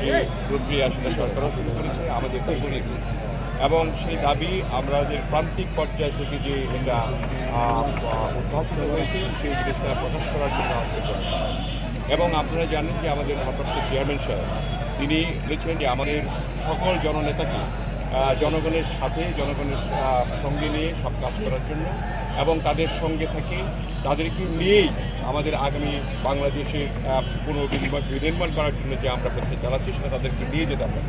যে প্রক্রিয়া সেটা সরকারও শুরু করেছে আমাদের তৈরি, এবং সেই দাবি আমাদের প্রান্তিক পর্যায় থেকে যে এটা উদ্ভাসিত হয়েছে সেই জিনিসটা প্রকাশ করার জন্য আজকে জনসভা। এবং আপনারা জানেন যে আমাদের ভারপ্রাপ্ত চেয়ারম্যান সাহেব তিনি বলেছেন যে আমাদের সকল জননেতাকে জনগণের সাথে জনগণের সঙ্গে নিয়ে সব কাজ করার জন্য, এবং তাদের সঙ্গে থেকে তাদেরকে নিয়েই আমাদের আগামী বাংলাদেশের পুনর্নির্মাণ করার জন্য যে আমরা প্রত্যেক চালাচ্ছি সেটা তাদেরকে নিয়ে যেতে হবে।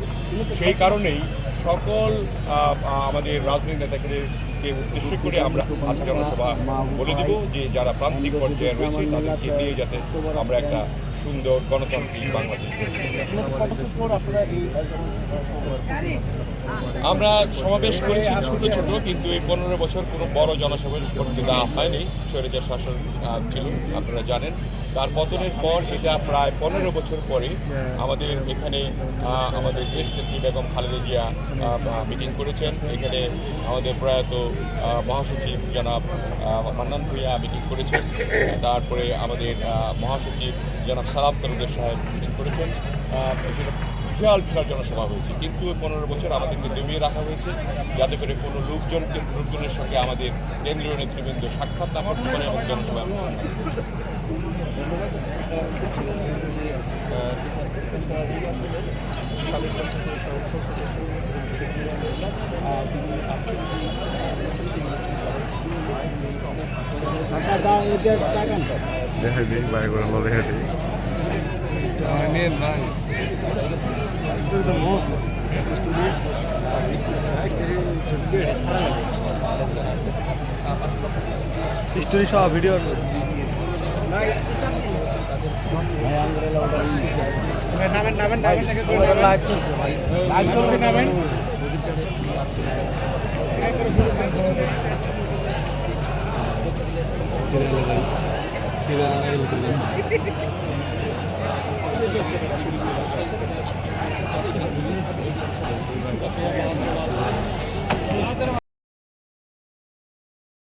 সেই কারণেই সকল আমাদের রাজনৈতিক নেতাদেরকে উদ্দেশ্য করে আমরা আজ জনসভা বলে দেব যে যারা প্রান্তিক পর্যায়ে রয়েছে তাদেরকে নিয়ে যাতে আমরা একটা সুন্দর গণতান্ত্রিক বাংলাদেশ আমরা সমাবেশ করেছি ছোট ছোট, কিন্তু এই 15 বছর কোনো বড় জনসমাবেশ করতে দেওয়া হয়নি। স্বৈরাচার শাসন ছিল আপনারা জানেন। তার পতনের পর এটা প্রায় 15 বছর পরে আমাদের এখানে আমাদের দেশনেত্রী বেগম খালেদা জিয়া মিটিং করেছেন। এখানে আমাদের প্রয়াত মহাসচিব জনাব মান্নান ভূঁইয়া মিটিং করেছেন। তারপরে আমাদের মহাসচিব জনাব সালাম তালুকদার সাহেব মিটিং করেছেন। বিশাল বিশাল জনসভা হয়েছে, কিন্তু 15 বছর আমাদেরকে দমিয়ে রাখা হয়েছে যাতে করে কোনো লোকজনের সঙ্গে আমাদের কেন্দ্রীয় নেতৃবৃন্দ সাক্ষাৎ না করতে পারে এবং জনসভা স্টোরি সহ ভিডিও লাইভ চলছে ভাই, লাইভ চলছে নামেন